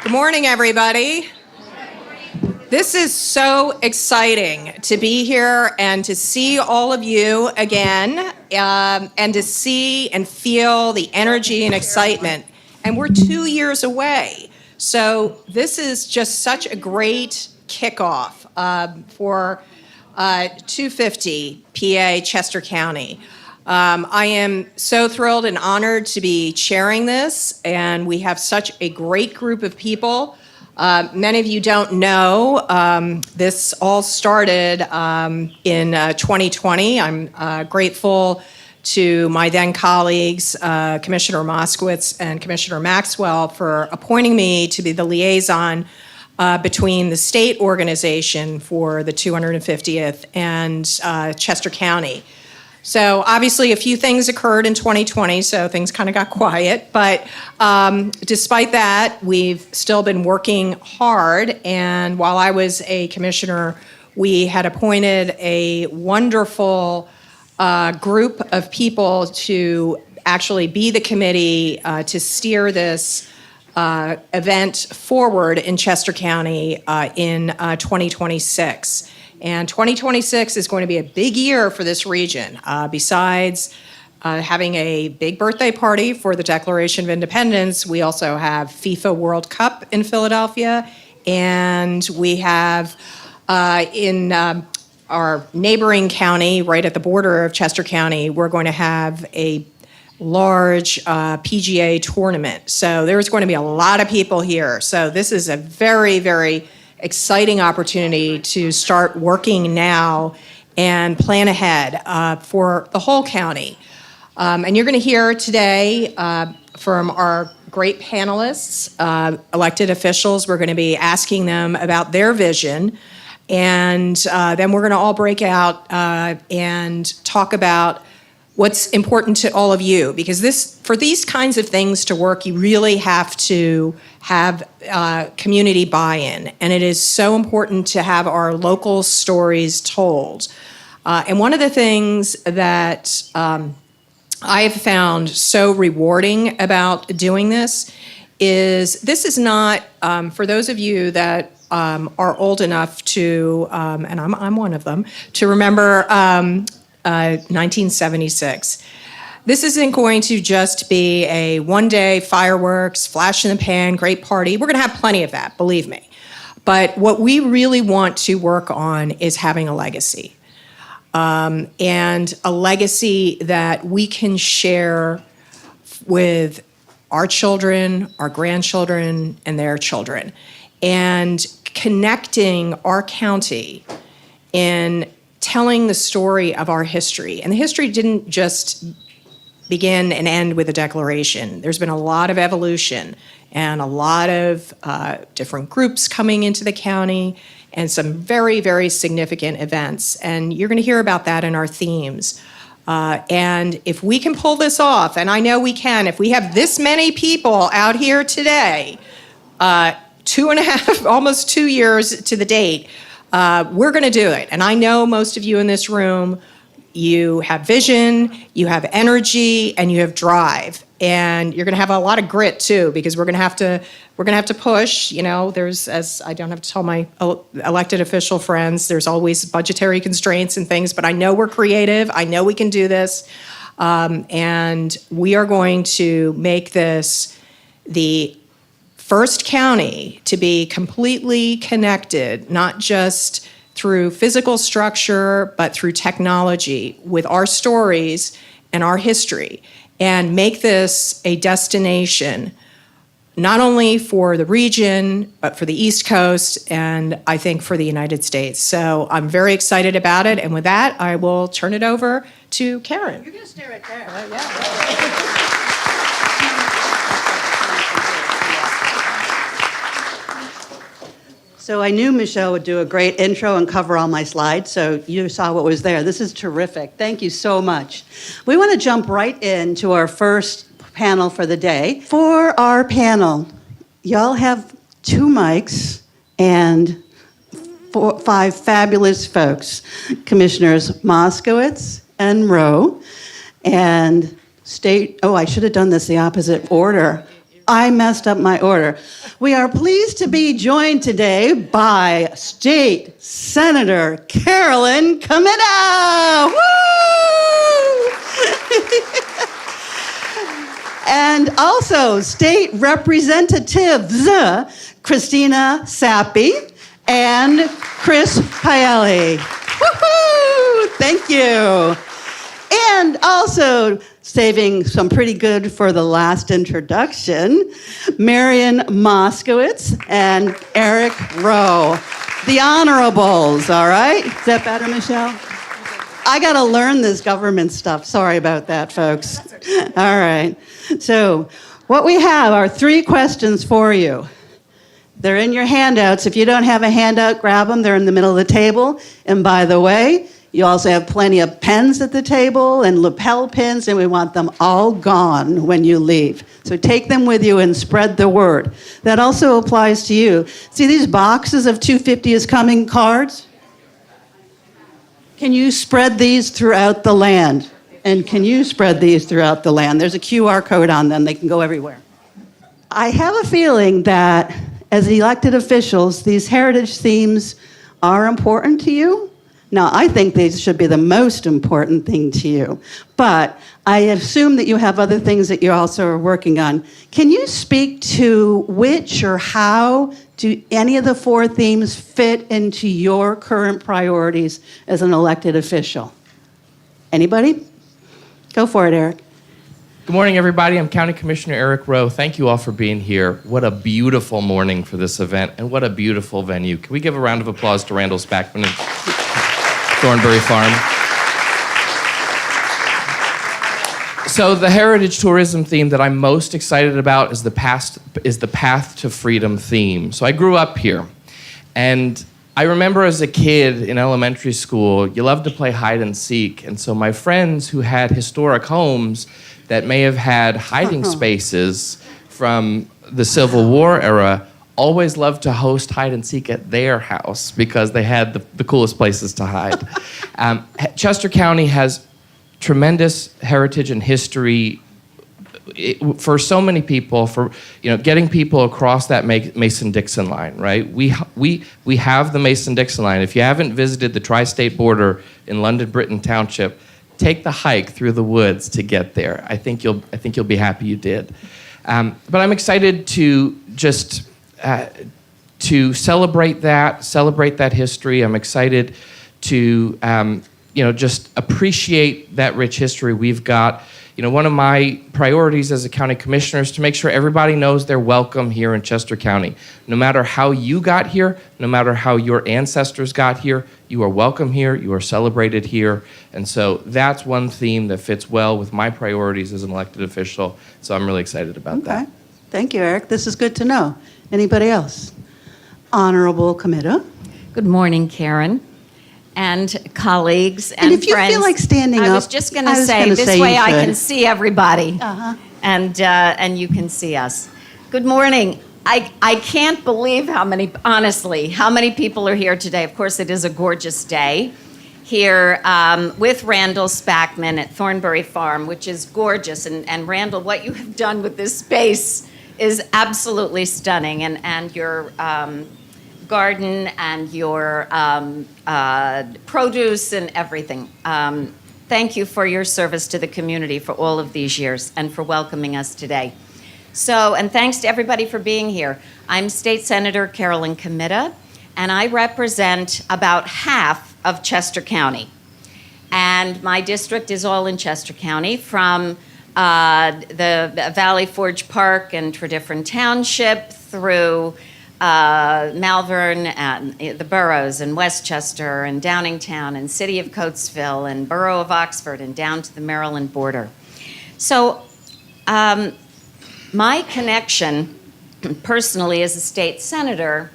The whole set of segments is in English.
Good morning, everybody. This is so exciting to be here and to see all of you again, and to see and feel the energy and excitement. And we're 2 years away. So this is just such a great kickoff for 250 PA Chester County. I am so thrilled and honored to be chairing this, and we have such a great group of people. Many of you don't know, this all started in 2020. I'm grateful to my then colleagues, Commissioner Moskowitz and Commissioner Maxwell, for appointing me to be the liaison between the state organization for the 250th and Chester County. So obviously a few things occurred in 2020, so things kind of got quiet. But despite that, we've still been working hard. And while I was a commissioner, we had appointed a wonderful group of people to actually be the committee to steer this event forward in Chester County in 2026. And 2026 is going to be a big year for this region. Besides having a big birthday party for the Declaration of Independence, we also have FIFA World Cup in Philadelphia, and we have in our neighboring county, right at the border of Chester County, we're going to have a large PGA tournament. So there's going to be a lot of people here. So this is a very, very exciting opportunity to start working now and plan ahead for the whole county. And you're going to hear today from our great panelists, elected officials. We're going to be asking them about their vision. And then we're going to all break out and talk about what's important to all of you, because for these kinds of things to work, you really have to have community buy-in, and it is so important to have our local stories told. And one of the things that I have found so rewarding about doing this is not, for those of you that are old enough to, and I'm one of them, to remember 1976. This isn't going to just be a one-day fireworks, flash in the pan, great party. We're going to have plenty of that, believe me. But what we really want to work on is having a legacy. And a legacy that we can share with our children, our grandchildren, and their children. And connecting our county in telling the story of our history. And the history didn't just begin and end with the Declaration. There's been a lot of evolution and a lot of different groups coming into the county and some very, very significant events. And you're going to hear about that in our themes. And if we can pull this off, and I know we can, if we have this many people out here today, 2.5, almost 2 years to the date, we're going to do it. And I know most of you in this room, you have vision, you have energy, and you have drive. And you're going to have a lot of grit too, because we're going to have to push. You know, as I don't have to tell my elected official friends, there's always budgetary constraints and things, but I know we're creative. I know we can do this. And we are going to make this the first county to be completely connected, not just through physical structure, but through technology with our stories and our history, and make this a destination not only for the region, but for the East Coast, and I think for the United States. So I'm very excited about it, and with that, I will turn it over to Karen. You're going to stay right there. Yeah. So I knew Michelle would do a great intro and cover all my slides, so you saw what was there. This is terrific. Thank you so much. We want to jump right into our first panel for the day. For our panel, y'all have 2 mics and 5 fabulous folks, Commissioners Moskowitz and Rowe, and I should have done this the opposite order. I messed up my order. We are pleased to be joined today by State Senator Carolyn Comida. Woo! And also State Representatives Christina Sappi and Chris Paelli. Woohoo! Thank you. And also, saving some pretty good for the last introduction, Marion Moskowitz and Eric Rowe. The honorables, all right? Is that better, Michelle? I got to learn this government stuff. Sorry about that, folks. All right. So, what we have are 3 questions for you. They're in your handouts. If you don't have a handout, grab them. They're in the middle of the table. And by the way, you also have plenty of pens at the table and lapel pins, and we want them all gone when you leave. So take them with you and spread the word. That also applies to you. See these boxes of 250 is coming cards? Can you spread these throughout the land? And can you spread these throughout the land? There's a QR code on them. They can go everywhere. I have a feeling that as elected officials, these heritage themes are important to you. Now, I think these should be the most important thing to you, but I assume that you have other things that you also are working on. Can you speak to which or how do any of the 4 themes fit into your current priorities as an elected official? Anybody? Go for it, Eric. Good morning, everybody. I'm County Commissioner Eric Rowe. Thank you all for being here. What a beautiful morning for this event, and what a beautiful venue. Can we give a round of applause to Randall Spackman and Thornbury Farm? So the heritage tourism theme that I'm most excited about is the Path to Freedom theme. So I grew up here, and I remember as a kid in elementary school, you loved to play hide and seek, and so my friends who had historic homes that may have had hiding spaces from the Civil War era always loved to host hide and seek at their house because they had the coolest places to hide. Chester County has tremendous heritage and history for so many people, for getting people across that Mason-Dixon line, right? We have the Mason-Dixon line. If you haven't visited the tri-state border in London Britton Township, take the hike through the woods to get there. I think you'll be happy you did. But I'm excited to just to celebrate that history. I'm excited to just appreciate that rich history we've got. One of my priorities as a county commissioner is to make sure everybody knows they're welcome here in Chester County. No matter how you got here, no matter how your ancestors got here, you are welcome here, you are celebrated here. And so that's one theme that fits well with my priorities as an elected official. So I'm really excited about that. Okay. Thank you, Eric. This is good to know. Anybody else? Honorable Comida. Good morning, Karen, and colleagues and if you friends. feel like standing I was up, just going to say, this way I can see everybody, Uh-huh. and you can see us. Good morning. I can't believe how many people are here today. Of course, it is a gorgeous day here with Randall Spackman at Thornbury Farm, which is gorgeous. And Randall, what you have done with this space is absolutely stunning, and your garden and your produce and everything. Thank you for your service to the community for all of these years and for welcoming us today. So, and thanks to everybody for being here. I'm State Senator Carolyn Comida, and I represent about half of Chester County. And my district is all in Chester County, from the Valley Forge Park and Tredyffrin Township through Malvern and the boroughs and Westchester and Downingtown and City of Coatesville and Borough of Oxford and down to the Maryland border. So my connection personally as a state senator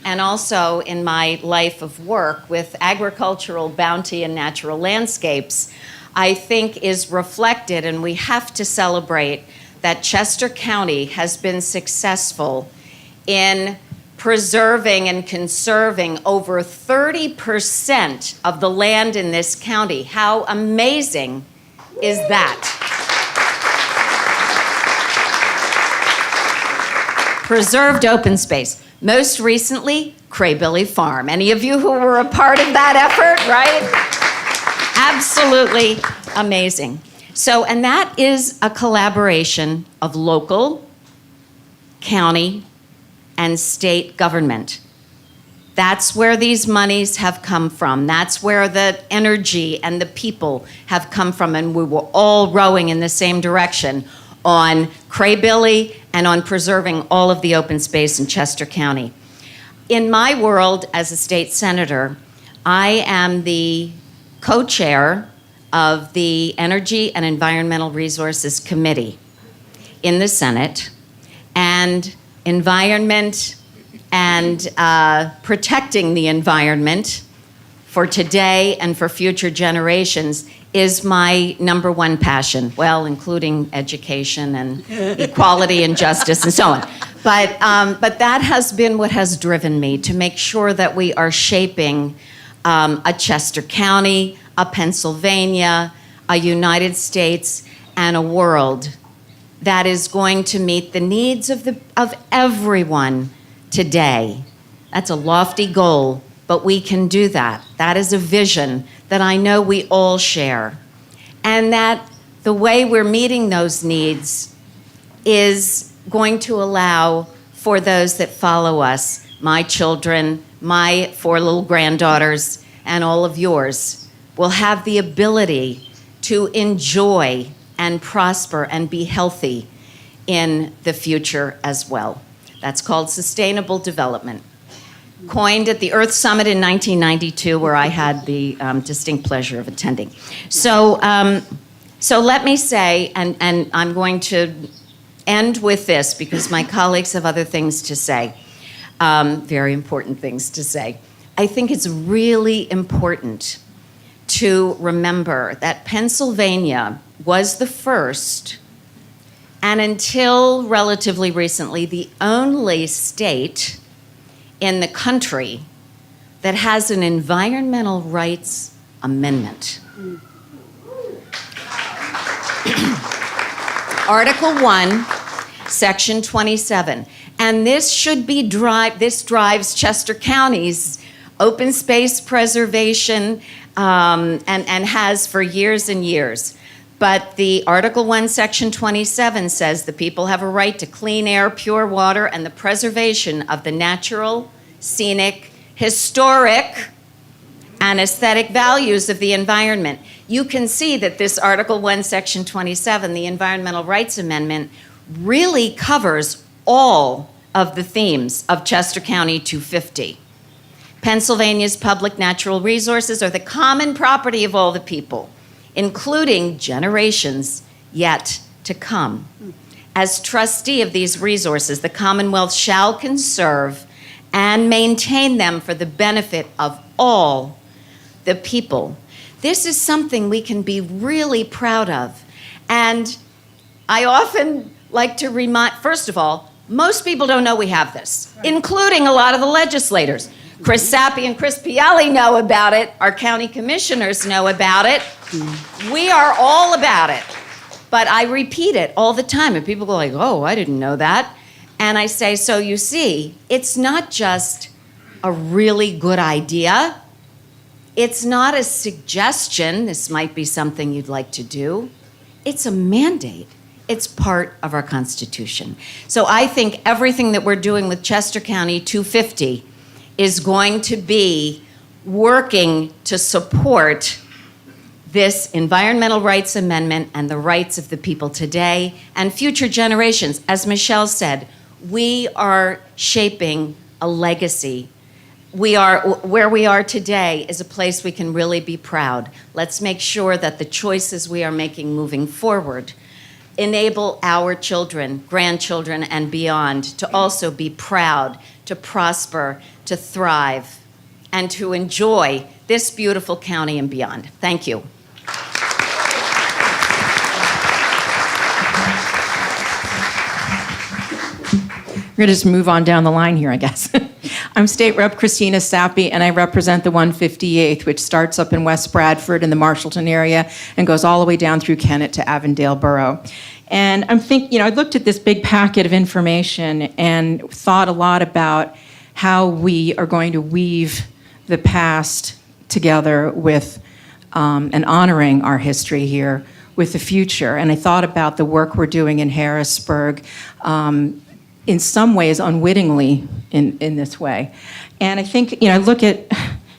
and also in my life of work with agricultural bounty and natural landscapes, I think is reflected, and we have to celebrate that Chester County has been successful in preserving and conserving over 30% of the land in this county. How amazing is that? preserved open space. Most recently, Craybilly Farm. Any of you who were a part of that effort, right? Absolutely amazing. So, and that is a collaboration of local, county, and state government. That's where these monies have come from. That's where the energy and the people have come from, and we were all rowing in the same direction on Craybilly and on preserving all of the open space in Chester County. In my world as a state senator, I am the co-chair of the Energy and Environmental Resources Committee in the Senate, and environment and protecting the environment for today and for future generations is my number one passion, well, including education and equality and justice and so on. But that has been what has driven me, to make sure that we are shaping a Chester County, a Pennsylvania, a United States, and a world that is going to meet the needs of everyone today. That's a lofty goal, but we can do that. That is a vision that I know we all share. And that the way we're meeting those needs is going to allow for those that follow us, my children, my 4 little granddaughters, and all of yours, will have the ability to enjoy and prosper and be healthy in the future as well. That's called sustainable development. Coined at the Earth Summit in 1992, where I had the distinct pleasure of attending. So let me say, and I'm going to end with this because my colleagues have other things to say, very important things to say. I think it's really important to remember that Pennsylvania was the first, and until relatively recently, the only state in the country that has an environmental rights amendment. Article 1, Section 27. And this drives Chester County's open space preservation and has for years and years. But the Article 1, Section 27 says the people have a right to clean air, pure water, and the preservation of the natural, scenic, historic, and aesthetic values of the environment. You can see that this Article 1, Section 27, the Environmental Rights Amendment, really covers all of the themes of Chester County 250. Pennsylvania's public natural resources are the common property of all the people, including generations yet to come. As trustee of these resources, the Commonwealth shall conserve and maintain them for the benefit of all the people. This is something we can be really proud of. And I often like to remind, first of all, most people don't know we have this, including a lot of the legislators. Chris Sappi and Chris Pielli know about it. Our county commissioners know about it. We are all about it. But I repeat it all the time, and people go like, oh, I didn't know that. And I say, so you see, it's not just a really good idea. It's not a suggestion, this might be something you'd like to do. It's a mandate. It's part of our Constitution. So I think everything that we're doing with Chester County 250 is going to be working to support this Environmental Rights Amendment and the rights of the people today and future generations. As Michelle said, we are shaping a legacy. Where we are today is a place we can really be proud. Let's make sure that the choices we are making moving forward enable our children, grandchildren, and beyond to also be proud, to prosper, to thrive, and to enjoy this beautiful county and beyond. Thank you. We're going to just move on down the line here, I guess. I'm State Rep Christina Sappi, and I represent the 158th, which starts up in West Bradford in the Marshallton area and goes all the way down through Kennett to Avondale Borough. And I looked at this big packet of information and thought a lot about how we are going to weave the past together with and honoring our history here with the future. And I thought about the work we're doing in Harrisburg, in some ways unwittingly in this way. And I think, I look at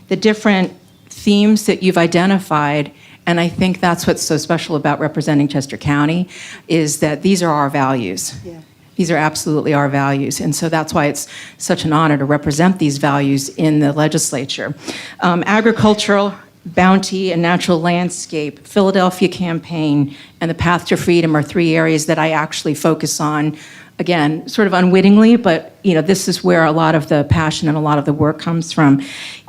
the different themes that you've identified, and I think that's what's so special about representing Chester County, is that these are our values. Yeah. These are absolutely our values. And so that's why it's such an honor to represent these values in the legislature. Agricultural, bounty, and natural landscape, Philadelphia campaign, and the path to freedom are three areas that I actually focus on. Again, sort of unwittingly, but this is where a lot of the passion and a lot of the work comes from.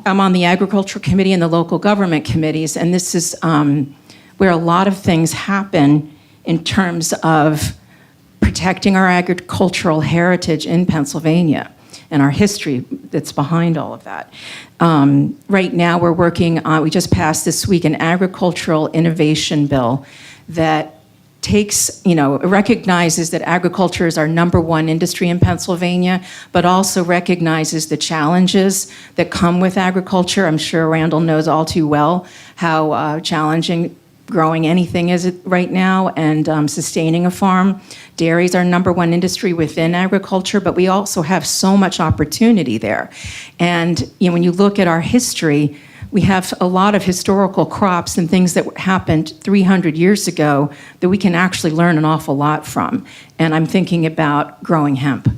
I'm on the Agricultural Committee and the local government committees, and this is where a lot of things happen in terms of protecting our agricultural heritage in Pennsylvania and our history that's behind all of that. Right now, we're working on, we just passed this week an agricultural innovation bill that takes, recognizes that agriculture is our number one industry in Pennsylvania, but also recognizes the challenges that come with agriculture. I'm sure Randall knows all too well how challenging growing anything is right now, and sustaining a farm. Dairy is our number one industry within agriculture, but we also have so much opportunity there. And when you look at our history, we have a lot of historical crops and things that happened 300 years ago that we can actually learn an awful lot from. And I'm thinking about growing hemp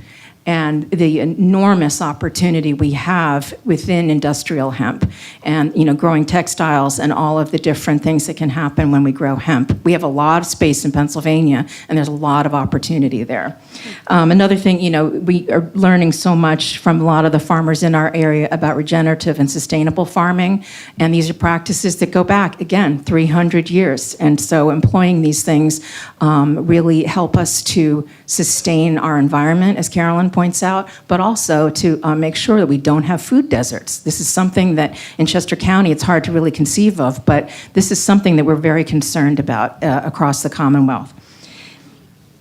and the enormous opportunity we have within industrial hemp, and growing textiles and all of the different things that can happen when we grow hemp. We have a lot of space in Pennsylvania, and there's a lot of opportunity there. Another thing, we are learning so much from a lot of the farmers in our area about regenerative and sustainable farming, and these are practices that go back, again, 300 years. And so employing these things really help us to sustain our environment, as Carolyn points out, but also to make sure that we don't have food deserts. This is something that in Chester County it's hard to really conceive of, but this is something that we're very concerned about across the Commonwealth.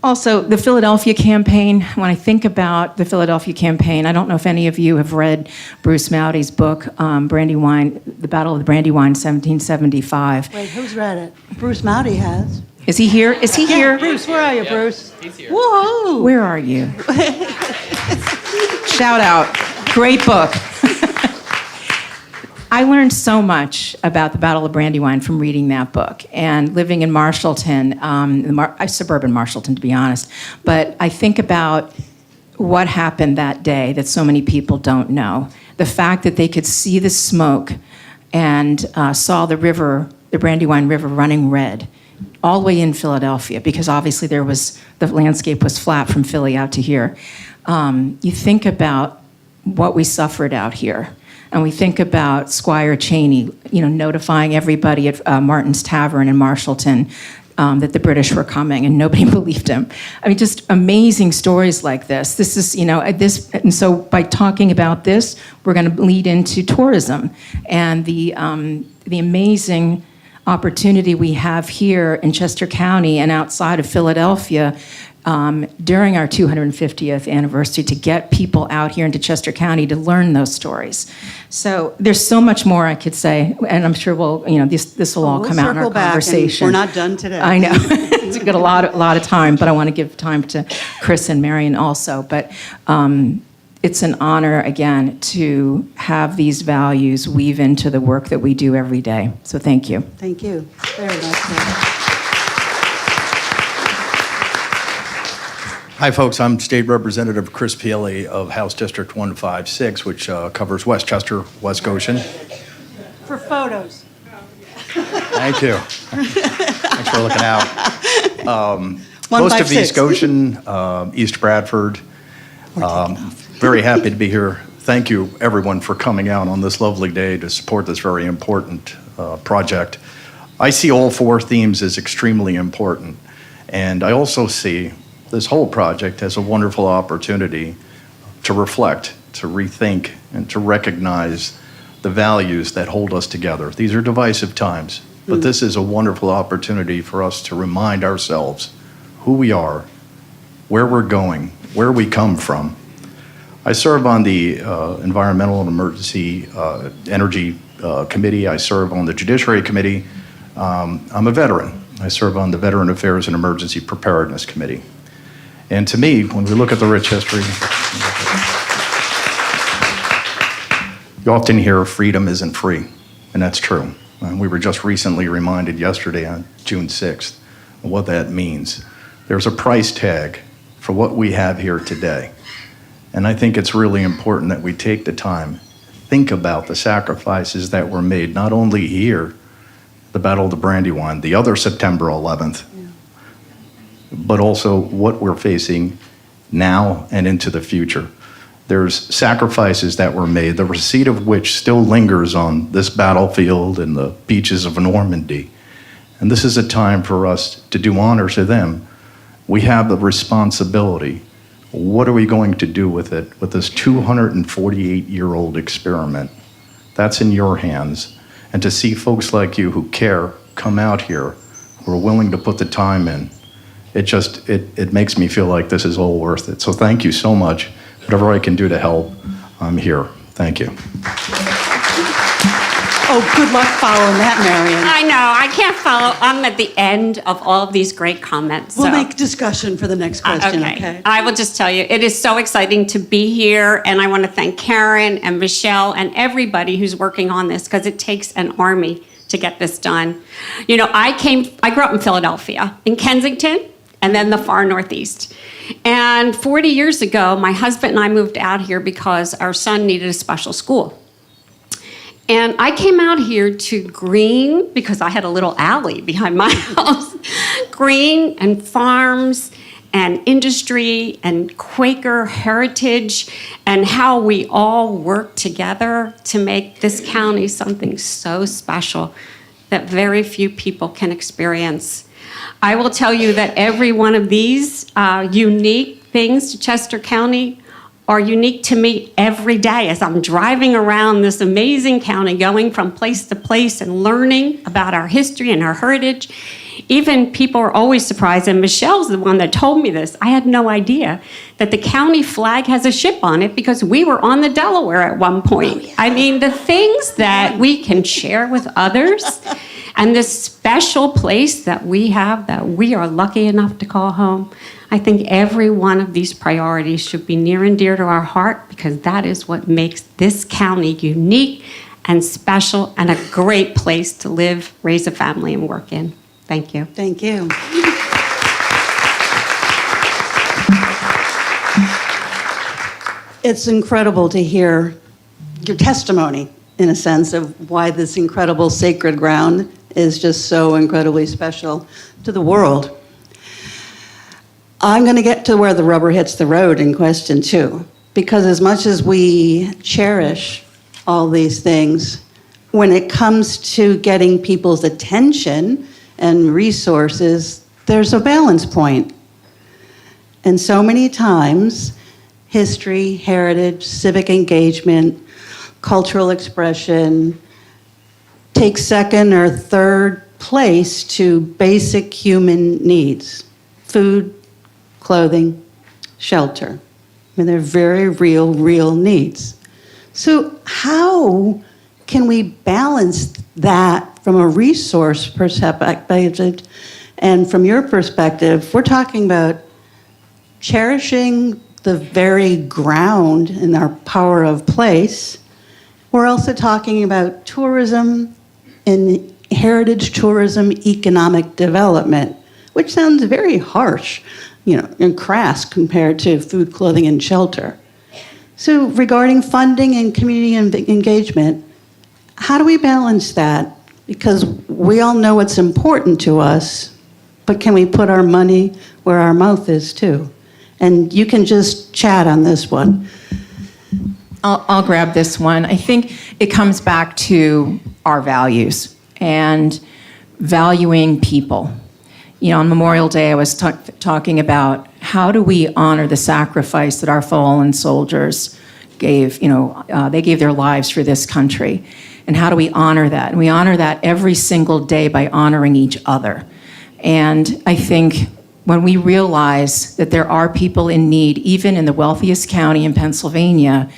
Also, the Philadelphia campaign, when I think about the Philadelphia campaign, I don't know if any of you have read Bruce Mouty's book, Brandywine, The Battle of the Brandywine, 1775. Wait, who's read it? Bruce Mouty has. Is he here? Is he here? Bruce, where are you, Bruce? He's here. Whoa! Where are you? Shout out. Great book. I learned so much about the Battle of Brandywine from reading that book and living in Marshallton, suburban Marshallton, to be honest. But I think about what happened that day that so many people don't know. The fact that they could see the smoke and saw the river, the Brandywine River, running red all the way in Philadelphia, because obviously the landscape was flat from Philly out to here. You think about what we suffered out here. And we think about Squire Cheney, notifying everybody at Martin's Tavern in Marshallton that the British were coming, and nobody believed him. I mean, just amazing stories like this. This is, and so by talking about this, we're going to lead into tourism and the amazing opportunity we have here in Chester County and outside of Philadelphia during our 250th anniversary to get people out here into Chester County to learn those stories. So there's so much more I could say, and I'm sure this will all come out in our conversation. We're not done today. I know. It's got a lot of time, but I want to give time to Chris and Marion also. But it's an honor, again, to have these values weave into the work that we do every day. So thank you. Thank you very much. Hi, folks. I'm State Representative Chris Peely of House District 156, which covers Westchester, West Goshen. For photos. Thank you. Thanks for looking out. Most of 156. East Goshen, East Bradford. Very happy to be here. Thank you, everyone, for coming out on this lovely day to support this very important project. I see all four themes as extremely important, and I also see this whole project as a wonderful opportunity to reflect, to rethink, and to recognize the values that hold us together. These are divisive times, but this is a wonderful opportunity for us to remind ourselves who we are, where we're going, where we come from. I serve on the Environmental and Emergency Energy Committee. I serve on the Judiciary Committee. I'm a veteran. I serve on the Veteran Affairs and Emergency Preparedness Committee. And to me, when we look at the rich history, you often hear freedom isn't free, and that's true. We were just recently reminded yesterday on June 6th of what that means. There's a price tag for what we have here today. And I think it's really important that we take the time, think about the sacrifices that were made, not only here, the Battle of the Brandywine, the other September 11th, but also what we're facing now and into the future. There's sacrifices that were made, the receipt of which still lingers on this battlefield and the beaches of Normandy. And this is a time for us to do honor to them. We have the responsibility. What are we going to do with it, with this 248-year-old experiment? That's in your hands. And to see folks like you who care come out here, who are willing to put the time in, it makes me feel like this is all worth it. So thank you so much. Whatever I can do to help, I'm here. Thank you. Oh, good luck following that, Marion. I know, I can't follow. I'm at the end of all of these great comments. We'll so. make discussion for the next question, okay? I will just tell you, it is so exciting to be here, and I want to thank Karen and Michelle and everybody who's working on this, because it takes an army to get this done. You know, I grew up in Philadelphia, in Kensington, and then the far Northeast. And 40 years ago, my husband and I moved out here because our son needed a special school. And I came out here to Green, because I had a little alley behind my house, Green and farms and industry and Quaker heritage, and how we all work together to make this county something so special that very few people can experience. I will tell you that every one of these unique things to Chester County are unique to me every day as I'm driving around this amazing county, going from place to place and learning about our history and our heritage. Even people are always surprised, and Michelle's the one that told me this. I had no idea that the county flag has a ship on it because we were on the Delaware at one point. Oh, yeah. I mean, the things that we can share with others and this special place that we have that we are lucky enough to call home. I think every one of these priorities should be near and dear to our heart, because that is what makes this county unique and special and a great place to live, raise a family, and work in. Thank you. Thank you. It's incredible to hear your testimony, in a sense, of why this incredible sacred ground is just so incredibly special to the world. I'm going to get to where the rubber hits the road in question 2, because as much as we cherish all these things, when it comes to getting people's attention and resources, there's a balance point. And so many times, history, heritage, civic engagement, cultural expression take second or third place to basic human needs: food, clothing, shelter. I mean, they're very real needs. So how can we balance that from a resource perspective? And from your perspective, we're talking about cherishing the very ground and our power of place. We're also talking about tourism and heritage tourism, economic development, which sounds very harsh, and crass compared to food, clothing, and shelter. So regarding funding and community engagement, how do we balance that? Because we all know it's important to us, but can we put our money where our mouth is too? And you can just chat on this one. I'll grab this one. I think it comes back to our values and valuing people. On Memorial Day, I was talking about how do we honor the sacrifice that our fallen soldiers gave. They gave their lives for this country. And how do we honor that? And we honor that every single day by honoring each other. And I think when we realize that there are people in need, even in the wealthiest county in Pennsylvania,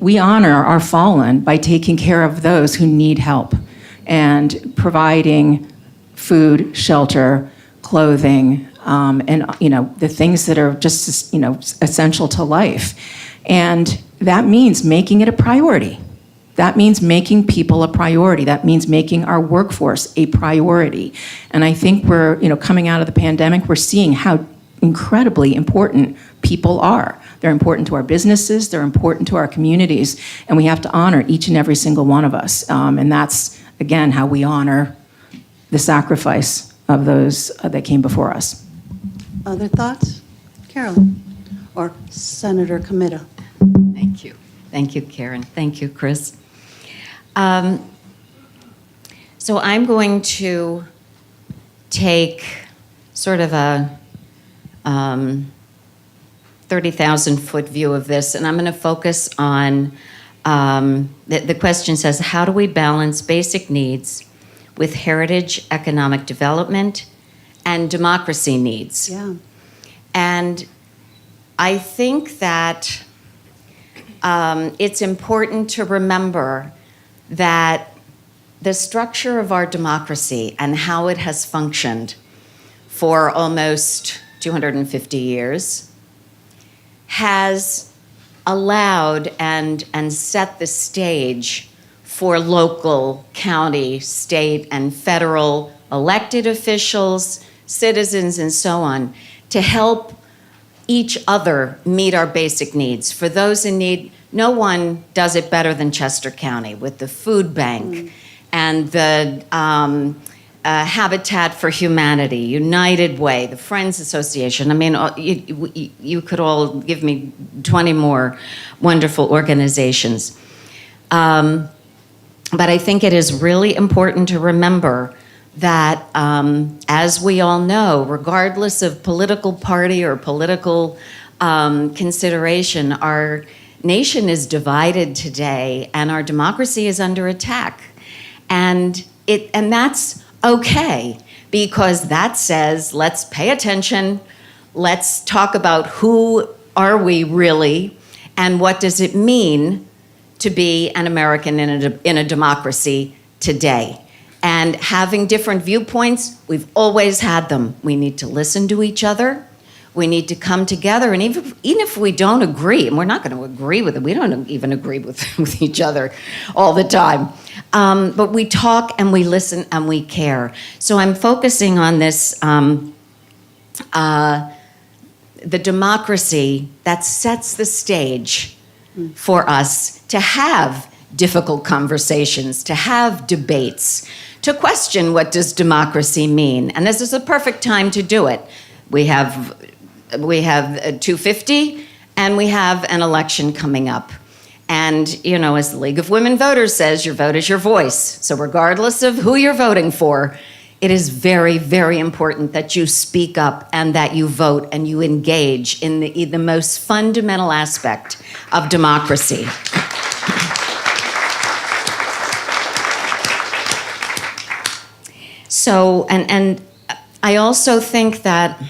we honor our fallen by taking care of those who need help and providing food, shelter, clothing, and the things that are just essential to life. And that means making it a priority. That means making people a priority. That means making our workforce a priority. And I think we're, coming out of the pandemic, we're seeing how incredibly important people are. They're important to our businesses, they're important to our communities, and we have to honor each and every single one of us. And that's, again, how we honor the sacrifice of those that came before us. Other thoughts? Carolyn or Senator Comita? Thank you. Thank you, Karen. Thank you, Chris. So I'm going to take sort of a 30,000-foot view of this, and I'm going to focus on, the question says, how do we balance basic needs with heritage, economic development, and democracy needs? Yeah. And I think that it's important to remember that the structure of our democracy and how it has functioned for almost 250 years has allowed and set the stage for local, county, state, and federal elected officials, citizens, and so on, to help each other meet our basic needs. For those in need, no one does it better than Chester County with the food bank and the Habitat for Humanity, United Way, the Friends Association. I mean, you could all give me 20 more wonderful organizations. But I think it is really important to remember that, as we all know, regardless of political party or political consideration, our nation is divided today and our democracy is under attack. And that's okay, because that says, let's pay attention, let's talk about who are we really, and what does it mean to be an American in a democracy today. And having different viewpoints, we've always had them. We need to listen to each other. We need to come together, and even if we don't agree, and we're not going to agree with it, we don't even agree with each other all the time, but we talk and we listen and we care. So I'm focusing on this, the democracy that sets the stage for us to have difficult conversations, to have debates, to question what does democracy mean. And this is a perfect time to do it. We have 250, and we have an election coming up. And, as the League of Women Voters says, your vote is your voice. So regardless of who you're voting for, it is very, very important that you speak up and that you vote and you engage in the most fundamental aspect of democracy. So, and I also think that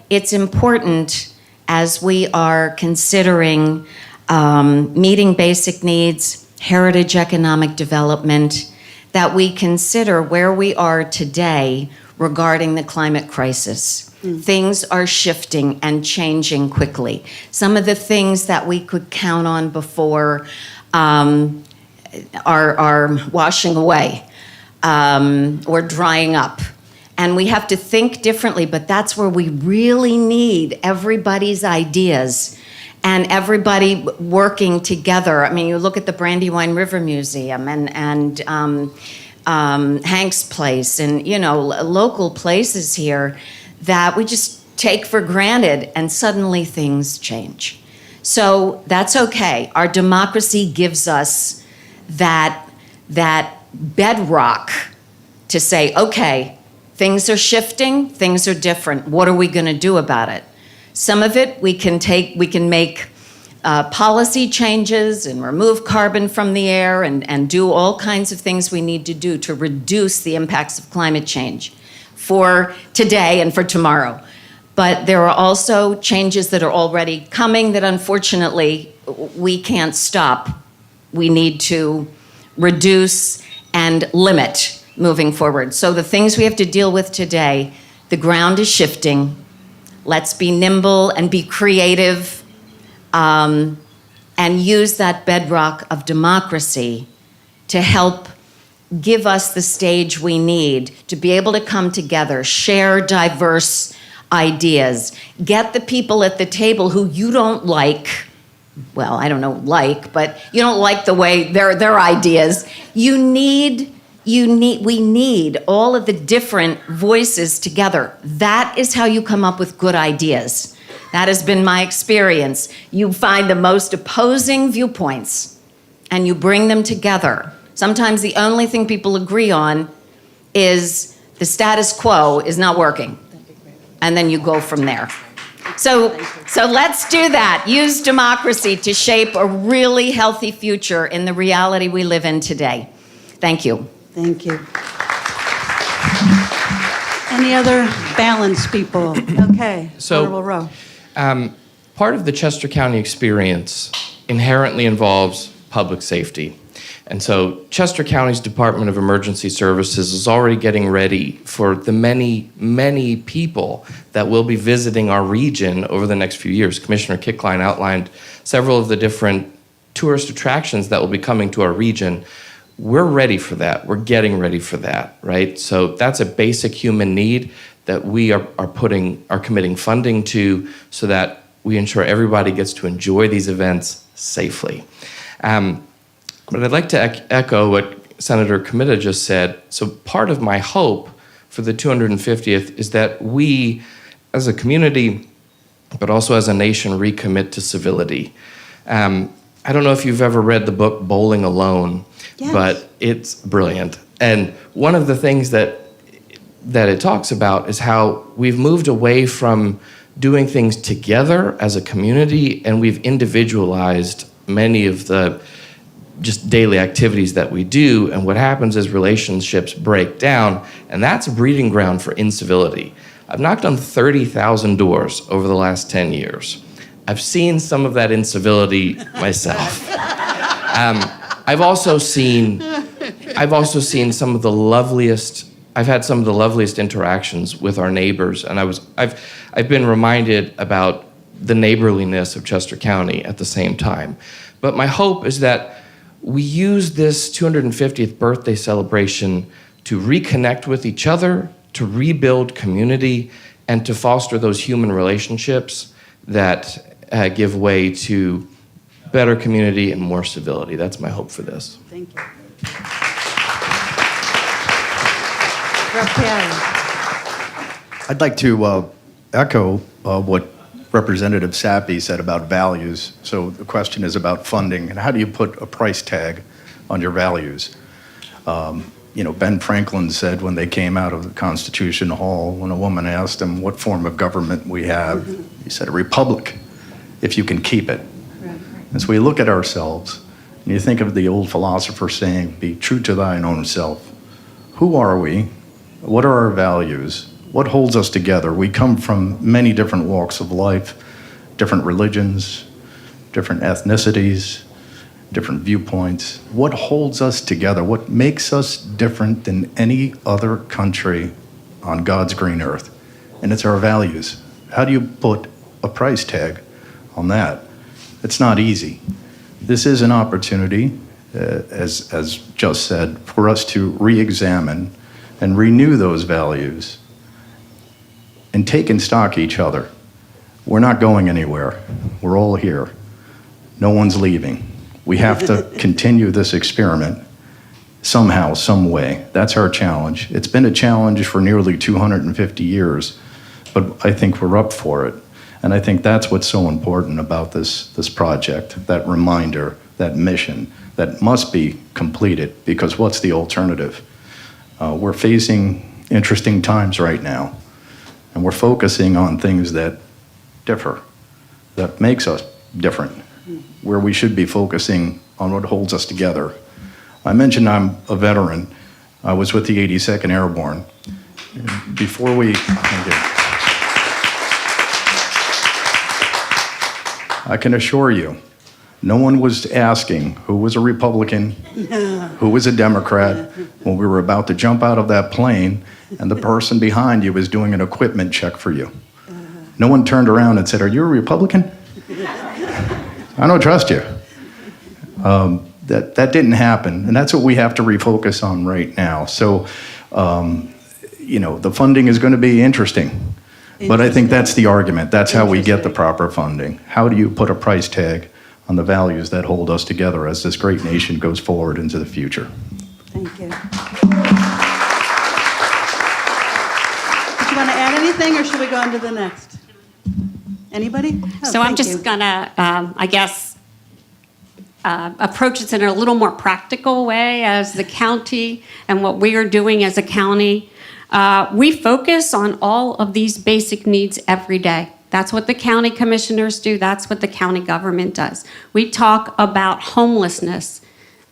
it's important, as we are considering meeting basic needs, heritage economic development, that we consider where we are today regarding the climate crisis. Things are shifting and changing quickly. Some of the things that we could count on before are washing away or drying up. And we have to think differently, but that's where we really need everybody's ideas and everybody working together. I mean, you look at the Brandywine River Museum and Hanks Place and, local places here that we just take for granted, and suddenly things change. So that's okay. Our democracy gives us that bedrock to say, okay, things are shifting, things are different. What are we going to do about it? Some of it we can make policy changes and remove carbon from the air and do all kinds of things we need to do to reduce the impacts of climate change for today and for tomorrow. But there are also changes that are already coming that unfortunately we can't stop. We need to reduce and limit moving forward. So the things we have to deal with today, the ground is shifting. Let's be nimble and be creative, and use that bedrock of democracy to help give us the stage we need to be able to come together, share diverse ideas, get the people at the table who you don't like, well, I don't know, but you don't like the way their ideas. We need all of the different voices together. That is how you come up with good ideas. That has been my experience. You find the most opposing viewpoints and you bring them together. Sometimes the only thing people agree on is the status quo is not working. And then you go from there. So let's do that. Use democracy to shape a really healthy future in the reality we live in today. Thank you. Thank you. Any other balanced people? Okay, So- Honorable Rowe. Part of the Chester County experience inherently involves public safety. And so Chester County's Department of Emergency Services is already getting ready for the many, many people that will be visiting our region over the next few years. Commissioner Kickline outlined several of the different tourist attractions that will be coming to our region. We're ready for that. We're getting ready for that, right? So that's a basic human need that we are committing funding to so that we ensure everybody gets to enjoy these events safely. But I'd like to echo what Senator Comita just said. So part of my hope for the 250th is that we, as a community, but also as a nation, recommit to civility. I don't know if you've ever read the book Bowling Alone, Yes. but it's brilliant. And one of the things that it talks about is how we've moved away from doing things together as a community, and we've individualized many of the just daily activities that we do, and what happens is relationships break down, and that's a breeding ground for incivility. I've knocked on 30,000 doors over the last 10 years. I've seen some of that incivility myself. I've also seen some of the loveliest. I've had some of the loveliest interactions with our neighbors, and I've been reminded about the neighborliness of Chester County at the same time. But my hope is that we use this 250th birthday celebration to reconnect with each other, to rebuild community, and to foster those human relationships that give way to better community and more civility. That's my hope for this. Thank you. Rep. Perry. I'd like to echo what Representative Sappi said about values. So the question is about funding, and how do you put a price tag on your values? Ben Franklin said when they came out of the Constitution Hall, when a woman asked him what form of government we have, he said, a republic, if you can keep it. And so we look at ourselves, and you think of the old philosopher saying, be true to thine own self. Who are we? What are our values? What holds us together? We come from many different walks of life, different religions, different ethnicities, different viewpoints. What holds us together? What makes us different than any other country on God's green earth? And it's our values. How do you put a price tag on that? It's not easy. This is an opportunity, as just said, for us to re-examine and renew those values and take in stock each other. We're not going anywhere. We're all here. No one's leaving. We have to continue this experiment somehow, some way. That's our challenge. It's been a challenge for nearly 250 years, but I think we're up for it. And I think that's what's so important about this project, that reminder, that mission that must be completed, because what's the alternative? We're facing interesting times right now, and we're focusing on things that differ, that makes us different, where we should be focusing on what holds us together. I mentioned I'm a veteran. I was with the 82nd Airborne. Before we, thank you. I can assure you, no one was asking who was a Republican, who was a Democrat, when we were about to jump out of that plane and the person behind you was doing an equipment check for you. No one turned around and said, "Are you a Republican?" I don't trust you. That didn't happen, and that's what we have to refocus on right now. So, the funding is going to be interesting, but I think that's the argument. That's how we get the proper funding. How do you put a price tag on the values that hold us together as this great nation goes forward into the future? Thank you. Do you want to add anything, or should we go on to the next? Anybody? Oh, So I'm thank just you. gonna, approach this in a little more practical way as the county and what we are doing as a county. We focus on all of these basic needs every day. That's what the county commissioners do. That's what the county government does. We talk about homelessness.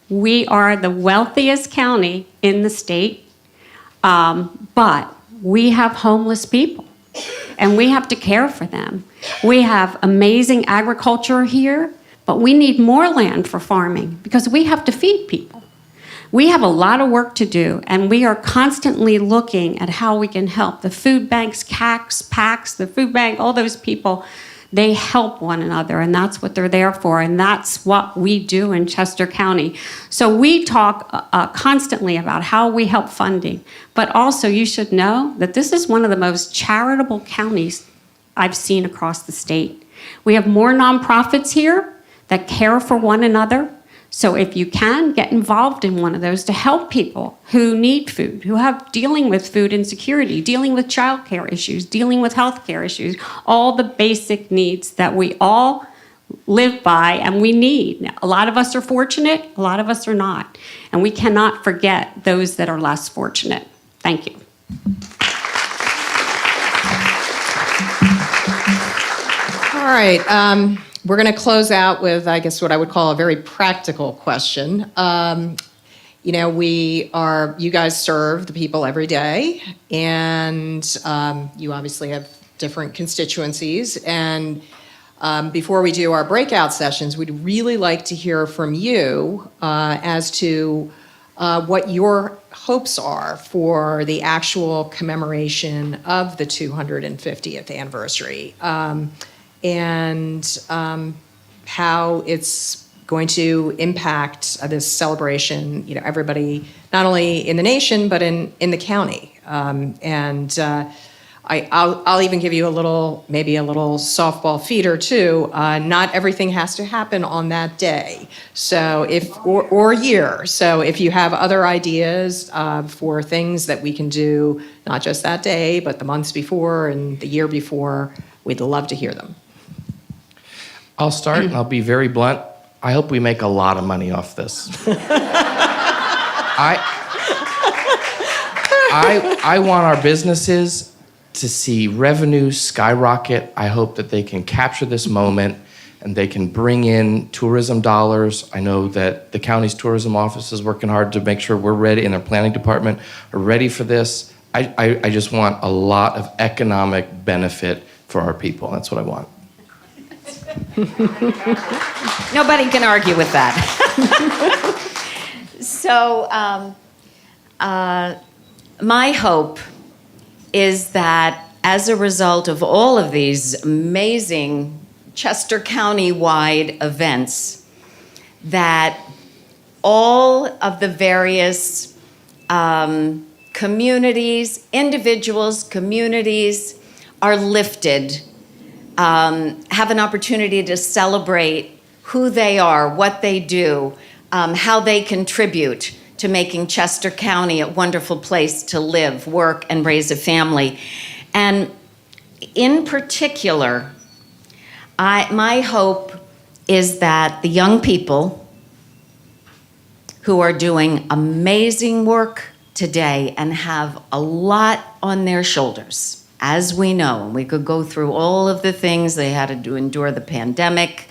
We are the wealthiest county in the state, but we have homeless people, and we have to care for them. We have amazing agriculture here, but we need more land for farming because we have to feed people. We have a lot of work to do, and we are constantly looking at how we can help. The food banks, PACS, the food bank, all those people, they help one another, and that's what they're there for, and that's what we do in Chester County. So we talk constantly about how we help funding, but also you should know that this is one of the most charitable counties I've seen across the state. We have more nonprofits here that care for one another. So if you can, get involved in one of those to help people who need food, who have dealing with food insecurity, dealing with childcare issues, dealing with healthcare issues, all the basic needs that we all live by and we need. Now, a lot of us are fortunate, a lot of us are not. And we cannot forget those that are less fortunate. Thank you. All right. We're going to close out with, I guess, what I would call a very practical question. You guys serve the people every day, and you obviously have different constituencies. And before we do our breakout sessions, we'd really like to hear from you as to what your hopes are for the actual commemoration of the 250th anniversary. And how it's going to impact this celebration, everybody, not only in the nation, but in the county. I'll even give you maybe a little softball feeder too. Not everything has to happen on that day. So or year. So if you have other ideas for things that we can do, not just that day, but the months before and the year before, we'd love to hear them. I'll start, and I'll be very blunt. I hope we make a lot of money off this. I want our businesses to see revenue skyrocket. I hope that they can capture this moment and they can bring in tourism dollars. I know that the county's tourism office is working hard to make sure we're ready, and their planning department are ready for this. I just want a lot of economic benefit for our people. That's what I want. Nobody can argue with that. So, my hope is that as a result of all of these amazing Chester County-wide events, that all of the various communities, individuals, communities are lifted, have an opportunity to celebrate who they are, what they do, how they contribute to making Chester County a wonderful place to live, work, and raise a family. And in particular, my hope is that the young people who are doing amazing work today and have a lot on their shoulders, as we know, and we could go through all of the things they had to endure: the pandemic,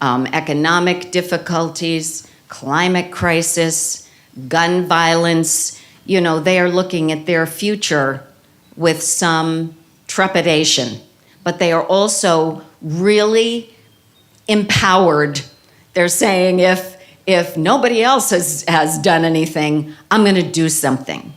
economic difficulties, climate crisis, gun violence. They are looking at their future with some trepidation, but they are also really empowered. They're saying, if nobody else has done anything, I'm going to do something.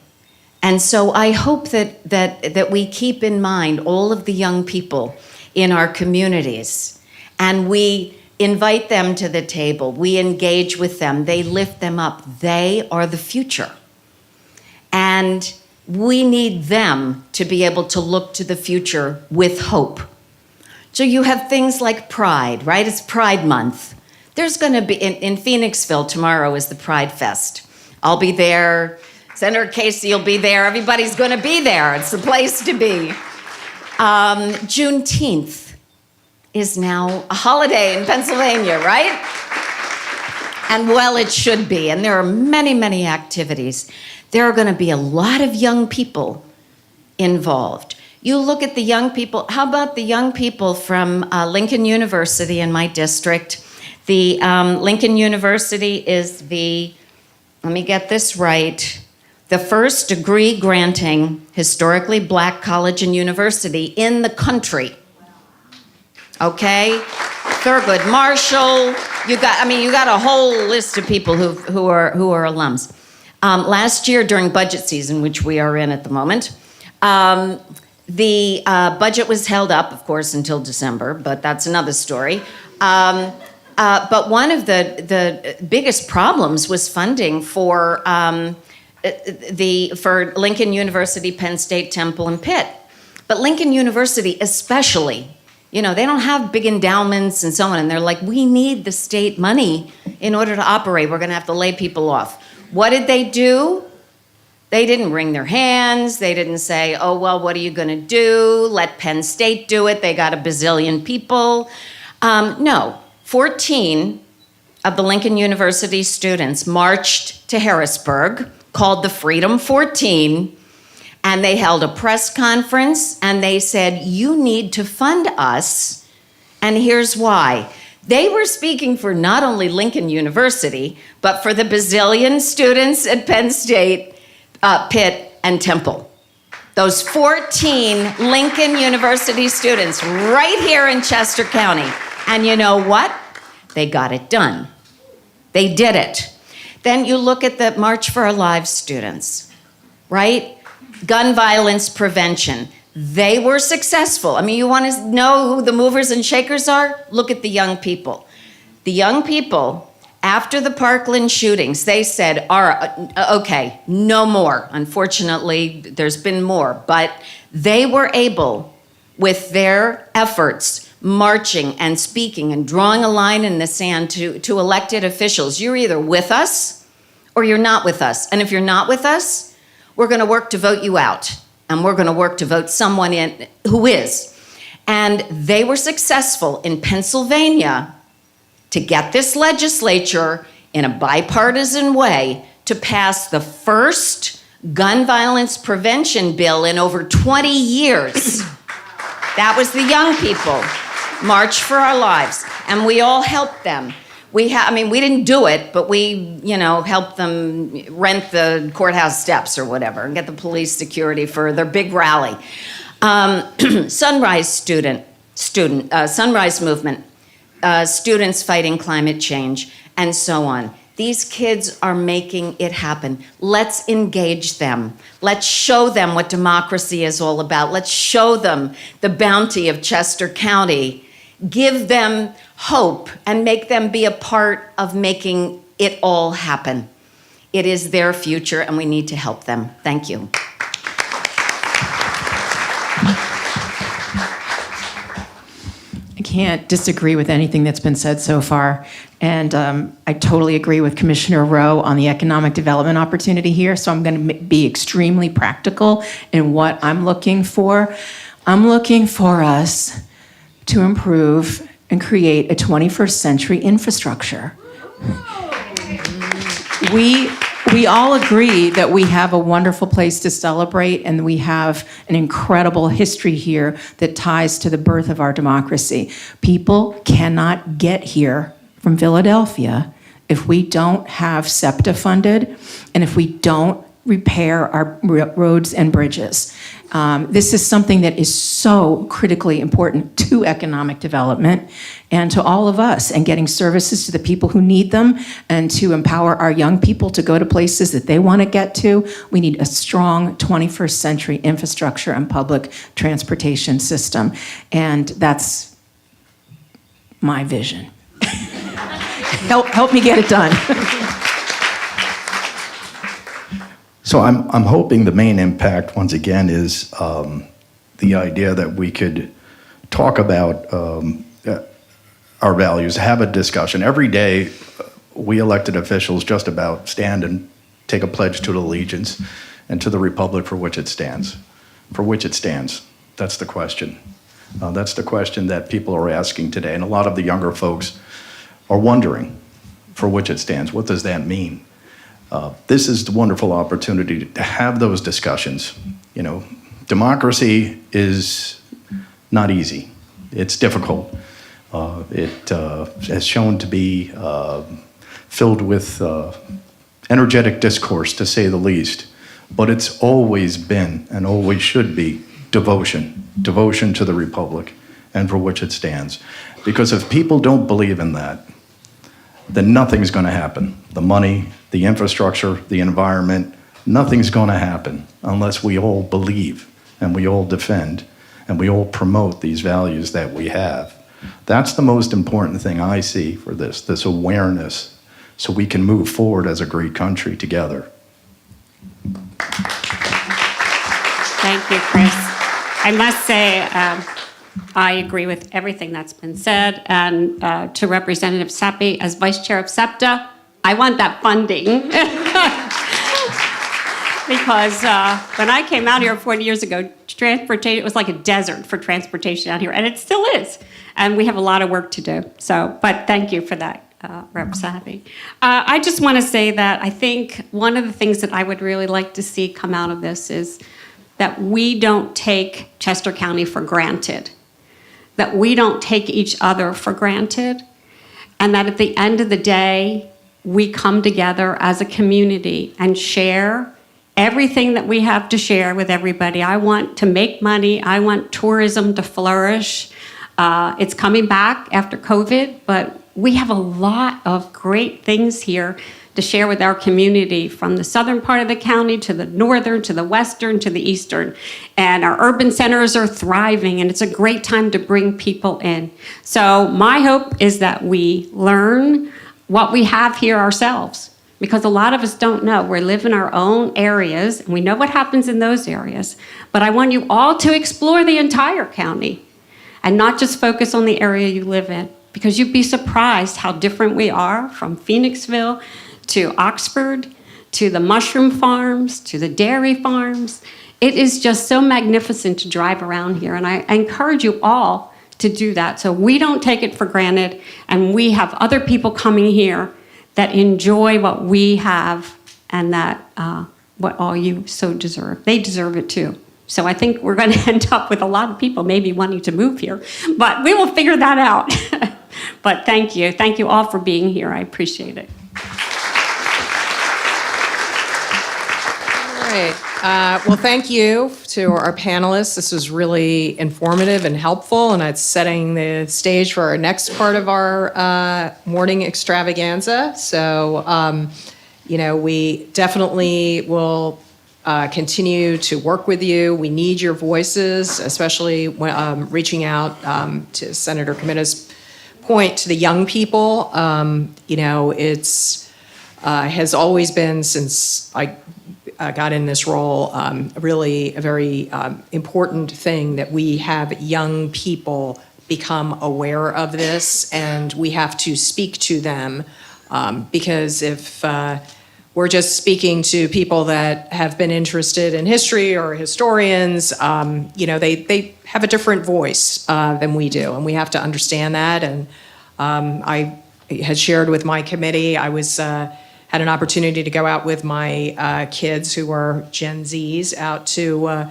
And so I hope that we keep in mind all of the young people in our communities, and we invite them to the table. We engage with them. They lift them up. They are the future. And we need them to be able to look to the future with hope. So you have things like Pride, right? It's Pride Month. There's going to be, in Phoenixville tomorrow is the Pride Fest. I'll be there. Senator Casey will be there. Everybody's going to be there. It's the place to be. Juneteenth is now a holiday in Pennsylvania, right? And well, it should be. And there are many, many activities. There are going to be a lot of young people involved. You look at the young people. How about the young people from Lincoln University in my district? The Lincoln University is let me get this right, the first degree granting historically black college and university in the country. Okay? Thurgood Marshall, you got a whole list of people who are alums. Last year during budget season, which we are in at the moment, the budget was held up, of course, until December, but that's another story. But one of the biggest problems was funding for Lincoln University, Penn State, Temple, and Pitt. But Lincoln University especially, they don't have big endowments and so on, and they're like, we need the state money in order to operate. We're going to have to lay people off. What did they do? They didn't wring their hands. They didn't say, oh, well, what are you going to do? Let Penn State do it. They got a bazillion people. No, 14 of the Lincoln University students marched to Harrisburg, called the Freedom 14, and they held a press conference, and they said, you need to fund us, and here's why. They were speaking for not only Lincoln University, but for the bazillion students at Penn State, Pitt, and Temple. Those 14 Lincoln University students right here in Chester County. And you know what? They got it done. They did it. Then you look at the March for Our Lives students, right? Gun violence prevention. They were successful. You want to know who the movers and shakers are? Look at the young people. The young people, after the Parkland shootings, they said, all right, okay, no more. Unfortunately, there's been more. But they were able, with their efforts, marching and speaking and drawing a line in the sand to elected officials. You're either with us or you're not with us. And if you're not with us, we're going to work to vote you out. And we're going to work to vote someone in who is. And they were successful in Pennsylvania to get this legislature in a bipartisan way to pass the first gun violence prevention bill in over 20 years. That was the young people. March for Our Lives. And we all helped them. We didn't do it, but we, helped them rent the courthouse steps or whatever and get the police security for their big rally. Sunrise Sunrise Movement, students fighting climate change, and so on. These kids are making it happen. Let's engage them. Let's show them what democracy is all about. Let's show them the bounty of Chester County. Give them hope and make them be a part of making it all happen. It is their future, and we need to help them. Thank you. I can't disagree with anything that's been said so far. And I totally agree with Commissioner Rowe on the economic development opportunity here. So I'm going to be extremely practical in what I'm looking for. I'm looking for us to improve and create a 21st century infrastructure. We all agree that we have a wonderful place to celebrate, and we have an incredible history here that ties to the birth of our democracy. People cannot get here from Philadelphia if we don't have SEPTA funded, and if we don't repair our roads and bridges. This is something that is so critically important to economic development and to all of us, and getting services to the people who need them, and to empower our young people to go to places that they want to get to. We need a strong 21st century infrastructure and public transportation system. And that's my vision. Help me get it done. So I'm hoping the main impact, once again, is the idea that we could talk about our values, have a discussion. Every day, we elected officials just about stand and take a pledge to allegiance and to the republic for which it stands. For which it stands. That's the question. That's the question that people are asking today. And a lot of the younger folks are wondering for which it stands. What does that mean? This is the wonderful opportunity to have those discussions. You know, democracy is not easy. It's difficult. It has shown to be filled with energetic discourse, to say the least. But it's always been, and always should be, devotion to the republic and for which it stands. Because if people don't believe in that, then nothing's going to happen. The money, the infrastructure, the environment, nothing's going to happen unless we all believe and we all defend and we all promote these values that we have. That's the most important thing I see for this awareness, so we can move forward as a great country together. Thank you, Chris. I must say, I agree with everything that's been said. And to Representative Seppi, as Vice Chair of SEPTA, I want that funding. Because when I came out here 40 years ago, transportation, it was like a desert for transportation out here, and it still is. And we have a lot of work to do. So, but thank you for that, Rep. Seppi. I just want to say that I think one of the things that I would really like to see come out of this is that we don't take Chester County for granted, that we don't take each other for granted, and that at the end of the day, we come together as a community and share everything that we have to share with everybody. I want to make money. I want tourism to flourish. It's coming back after COVID, but we have a lot of great things here to share with our community, from the southern part of the county to the northern, to the western, to the eastern. And our urban centers are thriving, and it's a great time to bring people in. So my hope is that we learn what we have here ourselves, because a lot of us don't know. We live in our own areas, and we know what happens in those areas. But I want you all to explore the entire county and not just focus on the area you live in, because you'd be surprised how different we are, from Phoenixville to Oxford, to the mushroom farms, to the dairy farms. It is just so magnificent to drive around here, and I encourage you all to do that, so we don't take it for granted, and we have other people coming here that enjoy what we have, and that what all you so deserve. They deserve it too. So I think we're going to end up with a lot of people maybe wanting to move here, but we will figure that out. But thank you. Thank you all for being here. I appreciate it. All right. Well, thank you to our panelists. This was really informative and helpful, and it's setting the stage for our next part of our morning extravaganza. So, we definitely will continue to work with you. We need your voices, especially when, reaching out to Senator Comita's point to the young people. It's has always been, since I got in this role, really a very important thing that we have young people become aware of this, and we have to speak to them, because if we're just speaking to people that have been interested in history or historians, they have a different voice than we do, and we have to understand that. And I had shared with my committee, I was had an opportunity to go out with my kids, who are Gen Zs, out to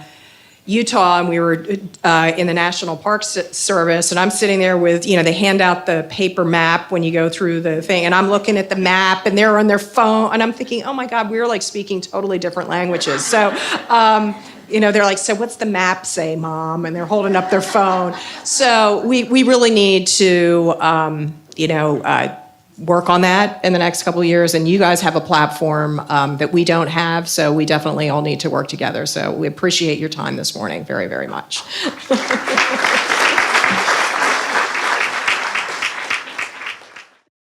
Utah, and we were in the National Park Service, and I'm sitting there with, they hand out the paper map when you go through the thing, and I'm looking at the map, and they're on their phone, and I'm thinking, oh my God, we're like speaking totally different languages. So, they're like, so what's the map say, Mom? And they're holding up their phone. So we really need to, work on that in the next couple of years. And you guys have a platform that we don't have, so we definitely all need to work together. So we appreciate your time this morning very, very much.